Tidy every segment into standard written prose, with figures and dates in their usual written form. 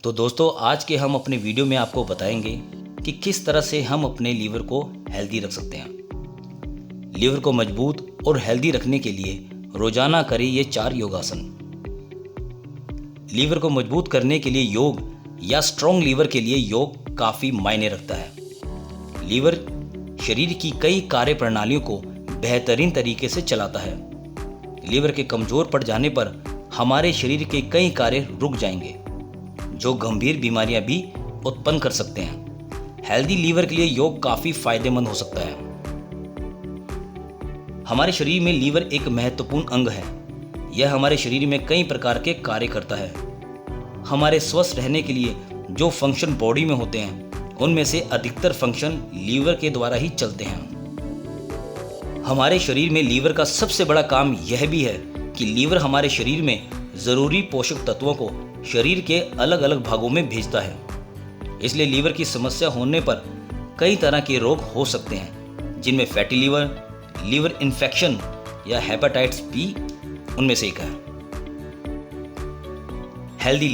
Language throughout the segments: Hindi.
तो दोस्तों, आज के हम अपने वीडियो में आपको बताएंगे कि किस तरह से हम अपने लीवर को हेल्दी रख सकते हैं। लीवर को मजबूत और हेल्दी रखने के लिए रोजाना करें ये 4 योगासन। लीवर को मजबूत करने के लिए योग या स्ट्रॉन्ग लीवर के लिए योग काफ़ी मायने रखता है। लीवर शरीर की कई कार्य प्रणालियों को बेहतरीन तरीके से चलाता है। लीवर के कमज़ोर पड़ जाने पर हमारे शरीर के कई कार्य रुक जाएंगे, जो गंभीर बीमारियां भी उत्पन्न कर सकते हैं। हेल्दी लीवर के लिए योग काफ़ी फायदेमंद हो सकता है। हमारे शरीर में लीवर एक महत्वपूर्ण अंग है। यह हमारे शरीर में कई प्रकार के कार्य करता है। हमारे स्वस्थ रहने के लिए जो फंक्शन बॉडी में होते हैं, उनमें से अधिकतर फंक्शन लीवर के द्वारा ही चलते हैं। हमारे शरीर में लीवर का सबसे बड़ा काम यह भी है कि लीवर हमारे शरीर में ज़रूरी पोषक तत्वों को शरीर के अलग अलग भागों में भेजता है। इसलिए लीवर की समस्या होने पर कई तरह के रोग हो सकते हैं, जिनमें फैटी लीवर, लीवर इन्फेक्शन या हेपेटाइटिस बी उनमें से एक है। हेल्दी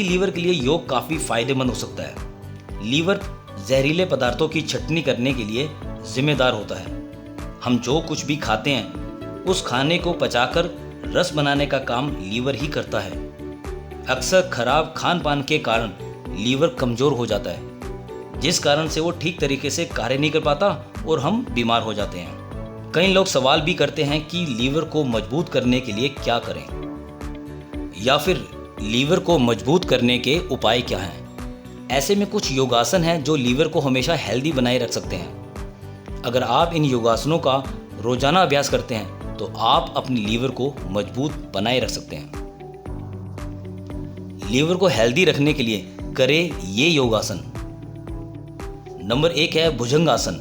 लीवर के लिए योग काफ़ी फायदेमंद हो सकता है। लीवर जहरीले पदार्थों की छंटनी करने के लिए जिम्मेदार होता है। हम जो कुछ भी खाते हैं, उस खाने को पचाकर रस बनाने का काम लीवर ही करता है। अक्सर खराब खान पान के कारण लीवर कमज़ोर हो जाता है, जिस कारण से वो ठीक तरीके से कार्य नहीं कर पाता और हम बीमार हो जाते हैं। कई लोग सवाल भी करते हैं कि लीवर को मजबूत करने के लिए क्या करें, या फिर लीवर को मजबूत करने के उपाय क्या हैं। ऐसे में कुछ योगासन हैं जो लीवर को हमेशा हेल्दी बनाए रख सकते हैं। अगर आप इन योगासनों का रोजाना अभ्यास करते हैं तो आप अपनी लीवर को मजबूत बनाए रख सकते हैं। लीवर को हेल्दी रखने के लिए करें ये योगासन। नंबर 1 है भुजंगासन।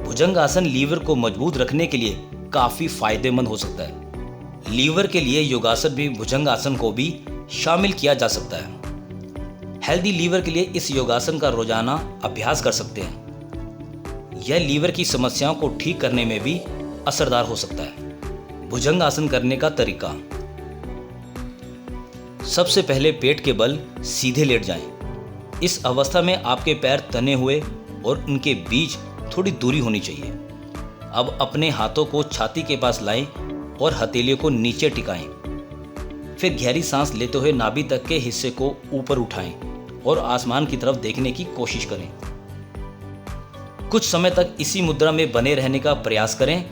भुजंगासन लीवर को मजबूत रखने के लिए काफ़ी फायदेमंद हो सकता है। लीवर के लिए योगासन भी भुजंगासन को भी शामिल किया जा सकता है। हेल्दी लीवर के लिए इस योगासन का रोजाना अभ्यास कर सकते हैं। यह लीवर की समस्याओं को ठीक करने में भी असरदार हो सकता है। भुजंगासन करने का तरीका। सबसे पहले पेट के बल सीधे लेट जाएं। इस अवस्था में आपके पैर तने हुए और उनके बीच थोड़ी दूरी होनी चाहिए। अब अपने हाथों को छाती के पास लाएं और हथेलियों को नीचे टिकाएं। फिर गहरी सांस लेते हुए नाभि तक के हिस्से को ऊपर उठाएं और आसमान की तरफ देखने की कोशिश करें। कुछ समय तक इसी मुद्रा में बने रहने का प्रयास करें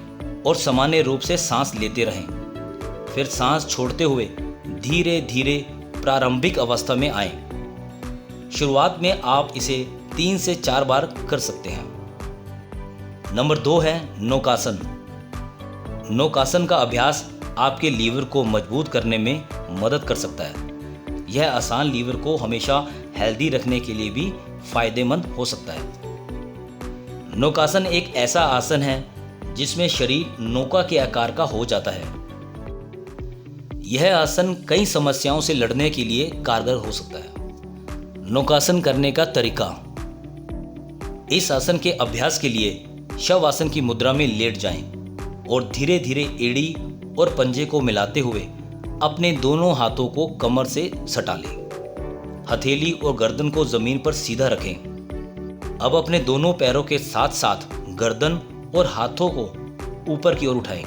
और सामान्य रूप से सांस लेते रहें। फिर सांस छोड़ते हुए धीरे धीरे प्रारंभिक अवस्था में आएं। शुरुआत में आप इसे 3 से 4 बार कर सकते हैं। नंबर 2 है नौकासन। नौकासन का अभ्यास आपके लीवर को मजबूत करने में मदद कर सकता है। यह आसान लीवर को हमेशा हेल्दी रखने के लिए भी फायदेमंद हो सकता है। नौकासन एक ऐसा आसन है जिसमें शरीर नौका के आकार का हो जाता है। यह आसन कई समस्याओं से लड़ने के लिए कारगर हो सकता है। नौकासन करने का तरीका। इस आसन के अभ्यास के लिए शव आसन की मुद्रा में लेट जाएं और धीरे धीरे एड़ी और पंजे को मिलाते हुए अपने दोनों हाथों को कमर से सटा लें। हथेली और गर्दन को जमीन पर सीधा रखें। अब अपने दोनों पैरों के साथ साथ गर्दन और हाथों को ऊपर की ओर उठाएं।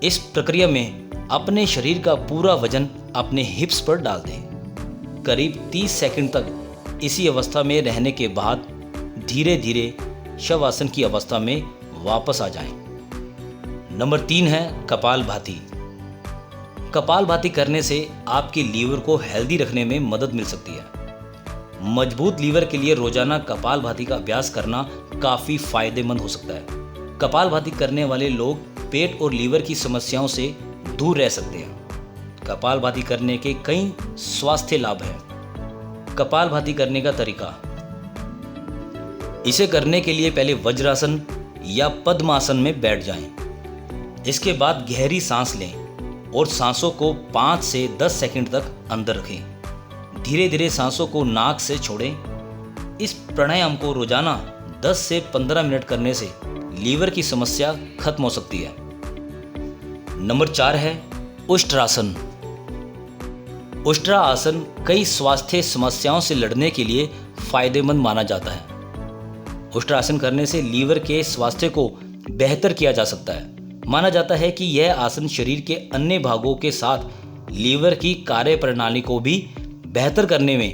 इस प्रक्रिया में अपने शरीर का पूरा वजन अपने हिप्स पर डाल दें। करीब 30 सेकंड तक इसी अवस्था में रहने के बाद धीरे धीरे शवासन की अवस्था में वापस आ जाएं। नंबर 3 है कपालभाति। कपालभाति करने से आपके लीवर को हेल्दी रखने में मदद मिल सकती है। मजबूत लीवर के लिए रोजाना कपालभाति का अभ्यास करना काफ़ी फायदेमंद हो सकता है। कपालभाति करने वाले लोग पेट और लीवर की समस्याओं से दूर रह सकते हैं। कपालभाति करने के कई स्वास्थ्य लाभ हैं। कपालभाति करने का तरीका। इसे करने के लिए पहले वज्रासन या पद्मासन में बैठ जाएं। इसके बाद गहरी सांस लें और सांसों को 5 से 10 सेकंड तक अंदर रखें। धीरे धीरे सांसों को नाक से छोड़ें। इस प्राणायाम को रोजाना 10 से 15 मिनट करने से लीवर की समस्या खत्म हो सकती है। नंबर 4 है उष्ट्रासन। उष्ट्रा आसन कई स्वास्थ्य समस्याओं से लड़ने के लिए फायदेमंद माना जाता है। उष्ट्रासन करने से लीवर के स्वास्थ्य को बेहतर किया जा सकता है। माना जाता है कि यह आसन शरीर के अन्य भागों के साथ लीवर की कार्यप्रणाली को भी बेहतर करने में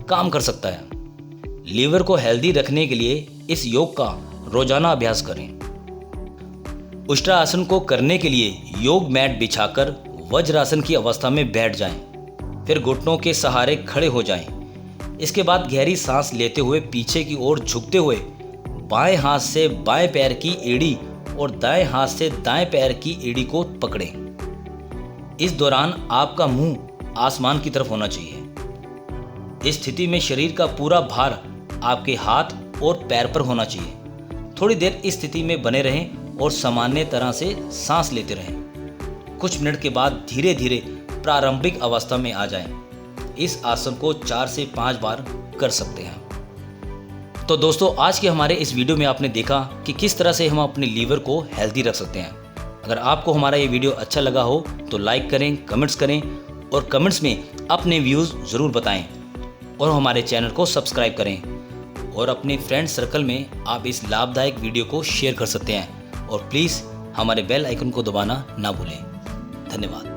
काम कर सकता है। लीवर को हेल्दी रखने के लिए इस योग का रोजाना अभ्यास करें। उष्ट्रासन को करने के लिए योग मैट बिछाकर वज्रासन की अवस्था में बैठ जाएं। फिर घुटनों के सहारे खड़े हो जाएं। इसके बाद गहरी सांस लेते हुए पीछे की ओर झुकते हुए बाएं हाथ से बाएं पैर की एड़ी और दाएं हाथ से दाएं पैर की एड़ी को पकड़ें। इस दौरान आपका मुंह आसमान की तरफ होना चाहिए। इस स्थिति में शरीर का पूरा भार आपके हाथ और पैर पर होना चाहिए। थोड़ी देर इस स्थिति में बने रहें और सामान्य तरह से सांस लेते रहें। कुछ मिनट के बाद धीरे धीरे प्रारंभिक अवस्था में आ जाएं। इस आसन को 4 से 5 बार कर सकते हैं। तो दोस्तों, आज के हमारे इस वीडियो में आपने देखा कि किस तरह से हम अपने लीवर को हेल्दी रख सकते हैं। अगर आपको हमारा ये वीडियो अच्छा लगा हो तो लाइक करें, कमेंट्स करें और कमेंट्स में अपने व्यूज़ ज़रूर बताएं और हमारे चैनल को सब्सक्राइब करें। और अपने फ्रेंड सर्कल में आप इस लाभदायक वीडियो को शेयर कर सकते हैं। और प्लीज़ हमारे बेल आइकन को दबाना ना भूलें। धन्यवाद।